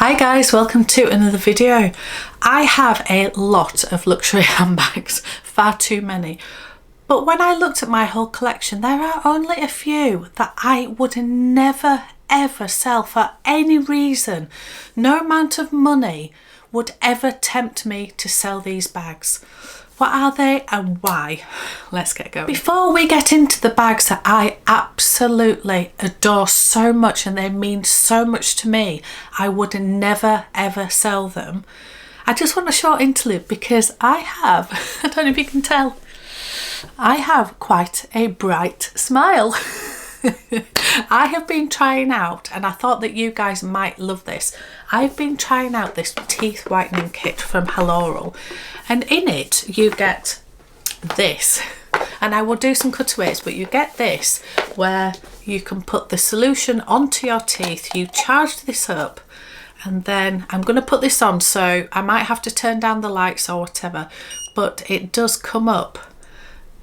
Hi guys, welcome to another video. I have a lot of luxury handbags, far too many. But when I looked at my whole collection, there are only a few that I would never ever sell for any reason. No amount of money would ever tempt me to sell these bags. What are they and why? Let's get going. Before we get into the bags that I absolutely adore so much and they mean so much to me, I would never ever sell them. I just want a short interlude because I have, I don't know if you can tell, I have quite a bright smile. I have been trying out, and I thought that you guys might love this. I've been trying out this teeth whitening kit from Haloral, and in it you get this, and I will do some cutaways, but you get this where you can put the solution onto your teeth. You charge this up, and then I'm going to put this on, so I might have to turn down the lights or whatever, but it does come up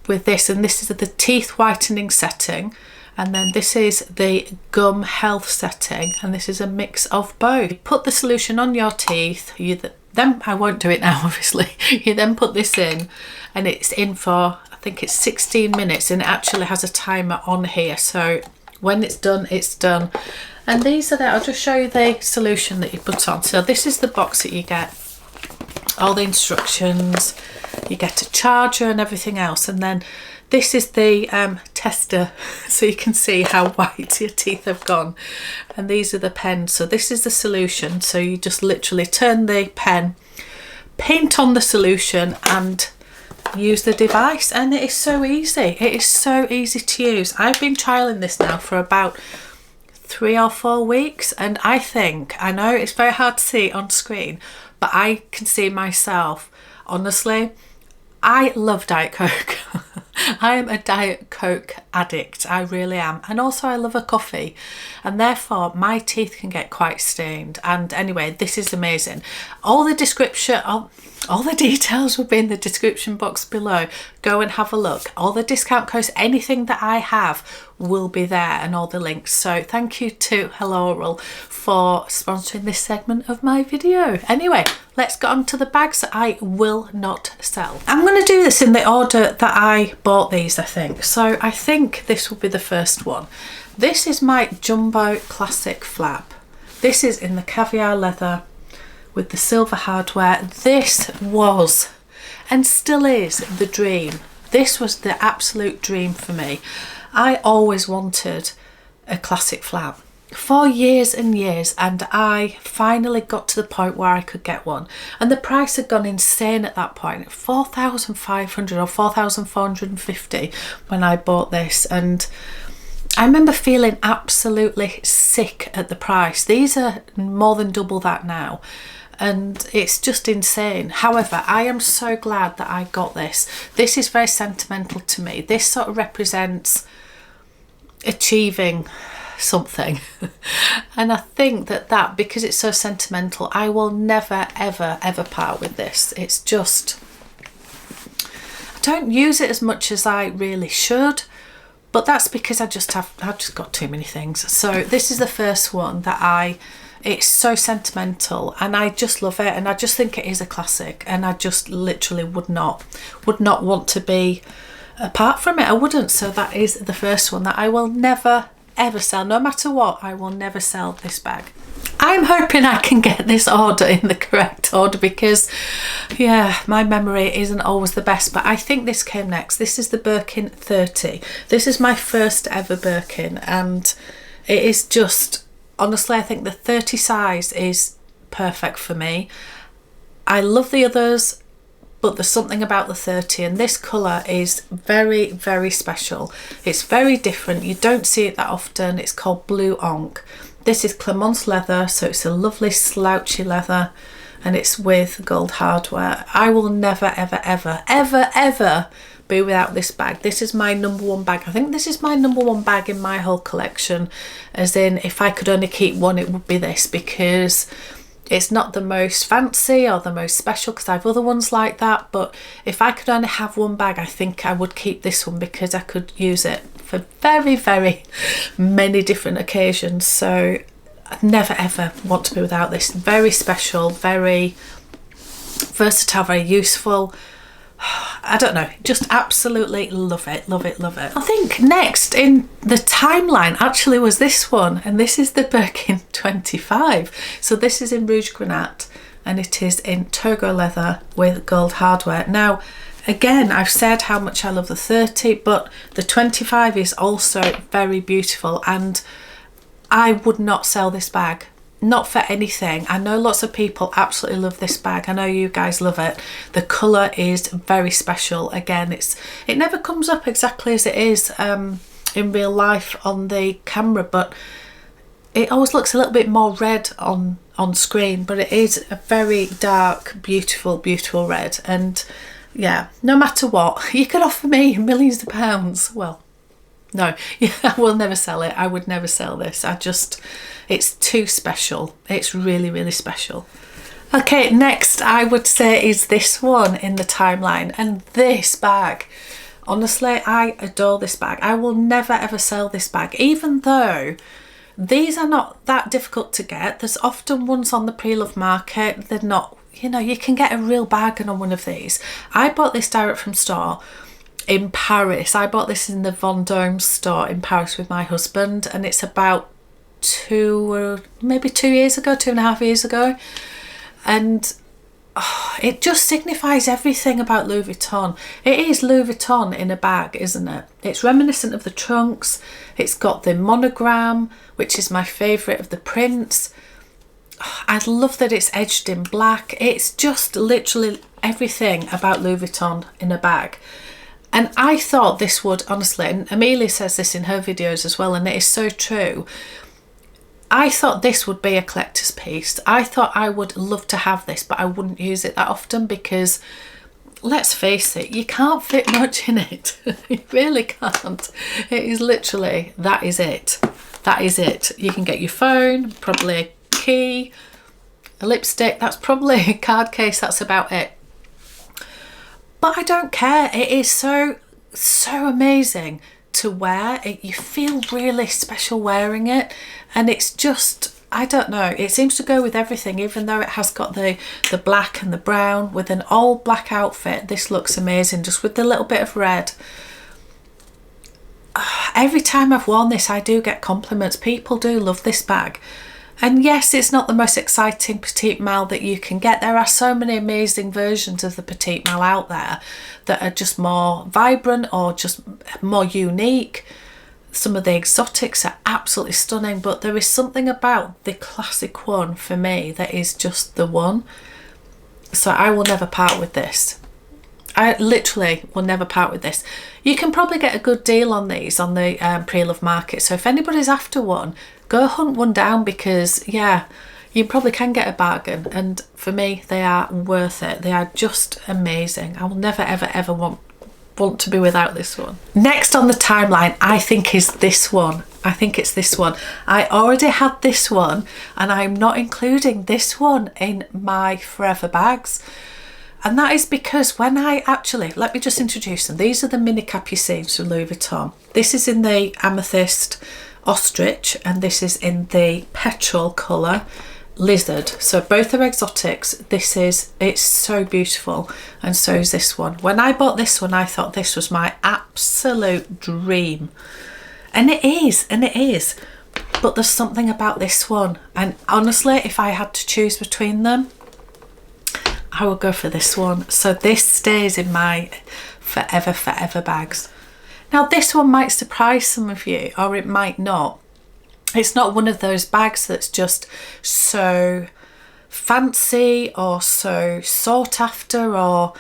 with this, and this is the teeth whitening setting. And then this is the gum health setting, and this is a mix of both. You put the solution on your teeth, then I won't do it now obviously, you then put this in, and it's in for, I think it's 16 minutes, and it actually has a timer on here, so when it's done, it's done. And these are I'll just show you the solution that you put on. So this is the box that you get, all the instructions, you get a charger and everything else, and then this is the tester, so you can see how white your teeth have gone. And these are the pens. So this is the solution. So you just literally turn the pen, paint on the solution and use the device. And it is so easy. It is so easy to use. I've been trialing this now for about 3 or 4 weeks. And I know it's very hard to see on screen, but I can see myself, honestly, I love Diet Coke. I am a Diet Coke addict, I really am. And also I love a coffee, and therefore my teeth can get quite stained. And anyway, this is amazing. All the description, all the details will be in the description box below. Go and have a look. All the discount codes, anything that I have will be there, and all the links. So thank you to Haloral for sponsoring this segment of my video. Anyway, let's get on to the bags that I will not sell. I'm going to do this in the order that I bought these, I think. So I think this will be the first one. This is my Jumbo Classic Flap. This is in the caviar leather with the silver hardware. This was, and still is, the dream. This was the absolute dream for me. I always wanted a classic flap for years and years, and I finally got to the point where I could get one, and the price had gone insane at that point, 4,500 or 4,450 when I bought this, and I remember feeling absolutely sick at the price. These are more than double that now, and it's just insane. However, I am so glad that I got this. This is very sentimental to me. This sort of represents achieving something and I think that because it's so sentimental, I will never ever ever part with this. It's just, I don't use it as much as I really should, but that's because I've just got too many things. So this is the first one that it's so sentimental, and I just love it, and I just think it is a classic, and I just literally would not want to be apart from it. I wouldn't. So that is the first one that I will never ever sell. No matter what, I will never sell this bag. I'm hoping I can get this order in the correct order because, yeah, my memory isn't always the best, but I think this came next. This is the Birkin 30. This is my first ever Birkin, and it is just, honestly, I think the 30 size is perfect for me. I love the others, but there's something about the 30, and this colour is very, very special. It's very different. You don't see it that often. It's called Blue Onk. This is Clemence leather, so it's a lovely slouchy leather, and it's with gold hardware. I will never, ever, ever, ever, ever be without this bag. This is my #1 bag. I think this is my #1 bag in my whole collection, as in if I could only keep one, it would be this, because it's not the most fancy or the most special, because I have other ones like that, but if I could only have one bag, I think I would keep this one because I could use it for very, very many different occasions. So I'd never ever want to be without this. Very special, very versatile, very useful. I don't know, just absolutely love it, love it, love it. I think next in the timeline actually was this one, and this is the Birkin 25. So this is in Rouge Granat, and it is in Togo leather with gold hardware. Now, again, I've said how much I love the 30, but the 25 is also very beautiful, and I would not sell this bag. Not for anything. I know lots of people absolutely love this bag. I know you guys love it. The colour is very special. Again, it never comes up exactly as it is in real life on the camera, but it always looks a little bit more red on screen, but it is a very dark, beautiful, beautiful red. And yeah, no matter what, you could offer me millions of pounds. Well, no, I will never sell it. I would never sell this. It's too special. It's really, really special. Okay, next I would say is this one in the timeline, and this bag. Honestly, I adore this bag. I will never ever sell this bag, even though these are not that difficult to get. There's often ones on the pre-loved market. They're not, you know, you can get a real bargain on one of these. I bought this direct from store in Paris. I bought this in the Vendôme store in Paris with my husband, and it's about maybe 2 years ago, 2.5 years ago, and it just signifies everything about Louis Vuitton. It is Louis Vuitton in a bag, isn't it? It's reminiscent of the trunks. It's got the monogram, which is my favourite of the prints. I love that it's edged in black. It's just literally everything about Louis Vuitton in a bag. And I thought this would, honestly, and Amelia says this in her videos as well, and it is so true, I thought this would be a collector's piece. I thought I would love to have this, but I wouldn't use it that often because, let's face it, you can't fit much in it. You really can't. It is literally, that is it. That is it. You can get your phone, probably a key, a lipstick, that's probably a card case, that's about it. But I don't care. It is so amazing to wear. You feel really special wearing it, and it's just, I don't know, it seems to go with everything. Even though it has got the black and the brown, with an all black outfit, this looks amazing just with the little bit of red. Every time I've worn this, I do get compliments. People do love this bag. And yes, it's not the most exciting petite malle that you can get. There are so many amazing versions of the petite malle out there that are just more vibrant or just more unique. Some of the exotics are absolutely stunning, but there is something about the classic one for me that is just the one. So I will never part with this. I literally will never part with this. You can probably get a good deal on these on the pre-loved market. So if anybody's after one, go hunt one down, because yeah, you probably can get a bargain. And for me, they are worth it. They are just amazing. I will never ever ever want to be without this one. Next on the timeline, I think is this one. I think it's this one. I already had this one, and I'm not including this one in my forever bags. And that is because when I actually, let me just introduce them. These are the mini capucines from Louis Vuitton. This is in the amethyst ostrich, and this is in the petrol colour lizard. So both are exotics. It's so beautiful, and so is this one. When I bought this one, I thought this was my absolute dream, and it is, but there's something about this one, and honestly, if I had to choose between them, I would go for this one. So this stays in my forever bags. Now this one might surprise some of you, or it might not. It's not one of those bags that's just so fancy or so sought after, or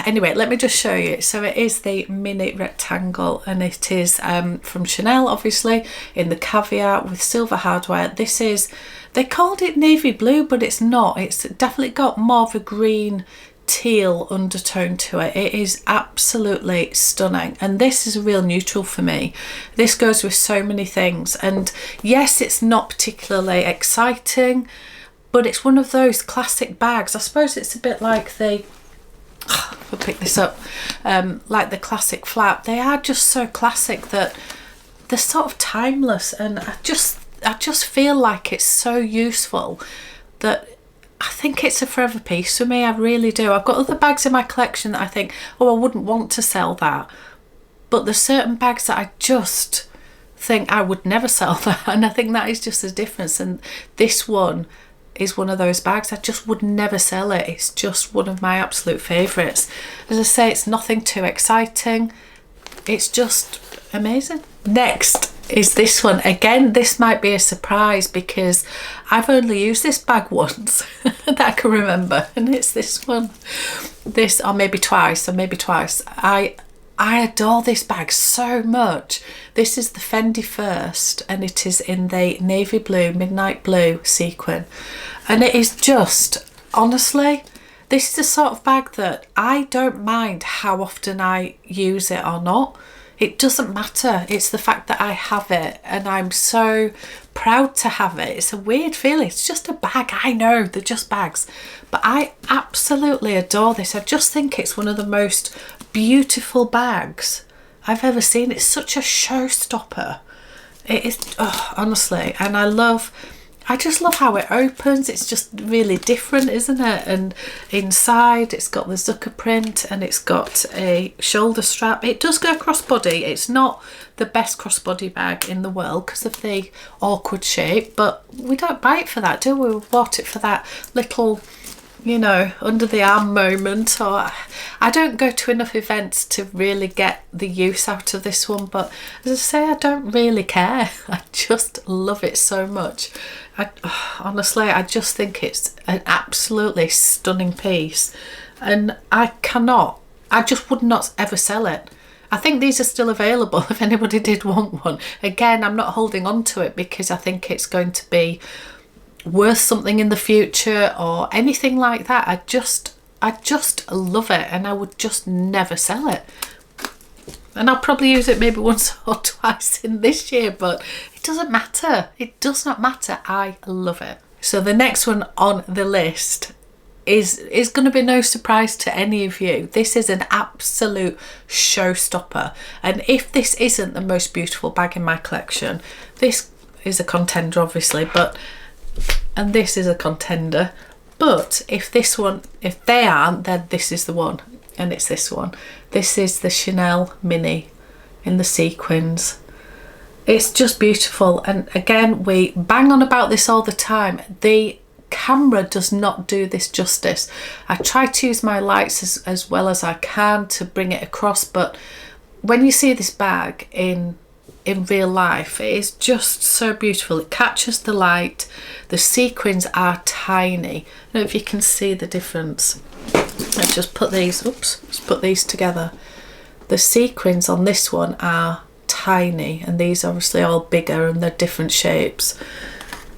anyway, let me just show you. So it is the mini rectangle, and it is from Chanel, obviously, in the caviar with silver hardware. This is, they called it navy blue, but it's not. It's definitely got more of a green teal undertone to it. It is absolutely stunning, and this is a real neutral for me. This goes with so many things, and yes, it's not particularly exciting, but it's one of those classic bags. I suppose it's a bit like the, I'll pick this up, like the classic flap. They are just so classic that they're sort of timeless, and I just feel like it's so useful that I think it's a forever piece for me. I really do. I've got other bags in my collection that I think, oh, I wouldn't want to sell that. But there's certain bags that I just think I would never sell that. And I think that is just the difference. And this one is one of those bags I just would never sell it. It's just one of my absolute favourites. As I say, it's nothing too exciting. It's just amazing. Next is this one. Again, this might be a surprise because I've only used this bag once that I can remember, and it's this one. This, or maybe twice. I adore this bag so much. This is the Fendi First, and it is in the navy blue, midnight blue sequin. And it is just, honestly, this is the sort of bag that I don't mind how often I use it or not. It doesn't matter. It's the fact that I have it, and I'm so proud to have it. It's a weird feeling. It's just a bag. I know, they're just bags. But I absolutely adore this. I just think it's one of the most beautiful bags I've ever seen. It's such a showstopper. It is, oh, honestly. And I just love how it opens. It's just really different, isn't it? And inside it's got the Zucker print, and it's got a shoulder strap. It does go crossbody. It's not the best crossbody bag in the world because of the awkward shape, but we don't buy it for that, do we? We bought it for that little, you know, under the arm moment. Or I don't go to enough events to really get the use out of this one, but as I say, I don't really care. I just love it so much. Honestly, I just think it's an absolutely stunning piece, and I just would not ever sell it. I think these are still available if anybody did want one. Again, I'm not holding on to it because I think it's going to be worth something in the future or anything like that. I just love it, and I would just never sell it. And I'll probably use it maybe once or twice in this year, but it doesn't matter. It does not matter. I love it. So the next one on the list is going to be no surprise to any of you. This is an absolute showstopper. And if this isn't the most beautiful bag in my collection, this is a contender, obviously, and this is a contender. But if they aren't, then this is the one. And it's this one. This is the Chanel Mini in the sequins. It's just beautiful. And again, we bang on about this all the time. The camera does not do this justice. I try to use my lights as well as I can to bring it across, but when you see this bag in real life, it is just so beautiful. It catches the light. The sequins are tiny. I don't know if you can see the difference. Let's just put these together. The sequins on this one are tiny, and these are obviously all bigger, and they're different shapes,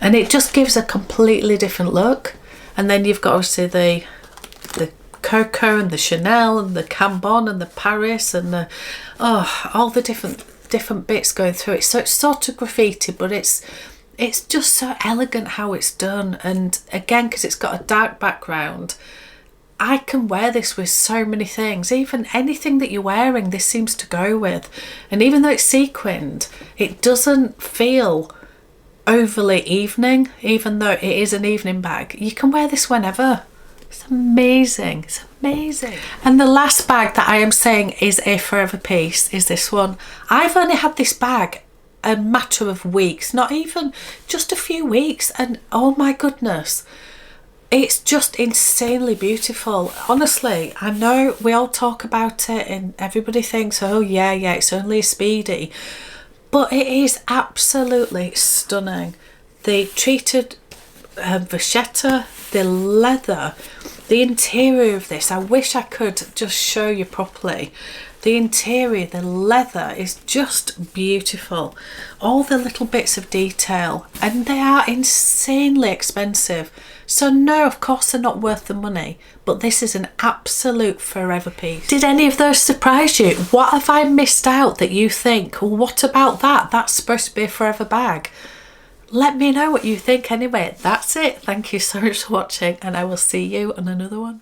and it just gives a completely different look. And then you've got obviously the Coco and the Chanel and the Cambon and the Paris and the all the different bits going through it. So it's sort of graffiti, but it's just so elegant how it's done. And again, because it's got a dark background, I can wear this with so many things. Even anything that you're wearing, this seems to go with. And even though it's sequined, it doesn't feel overly evening, even though it is an evening bag. You can wear this whenever. It's amazing. It's amazing. And the last bag that I am saying is a forever piece is this one. I've only had this bag a matter of weeks, not even just a few weeks, and oh my goodness, it's just insanely beautiful. Honestly, I know we all talk about it and everybody thinks, oh yeah, it's only a speedy, but it is absolutely stunning. The treated vachetta, the leather, the interior of this, I wish I could just show you properly. The interior, the leather is just beautiful. All the little bits of detail, and they are insanely expensive. So no, of course they're not worth the money, but this is an absolute forever piece. Did any of those surprise you? What have I missed out that you think, well, what about that? That's supposed to be a forever bag. Let me know what you think anyway. That's it. Thank you so much for watching, and I will see you on another one.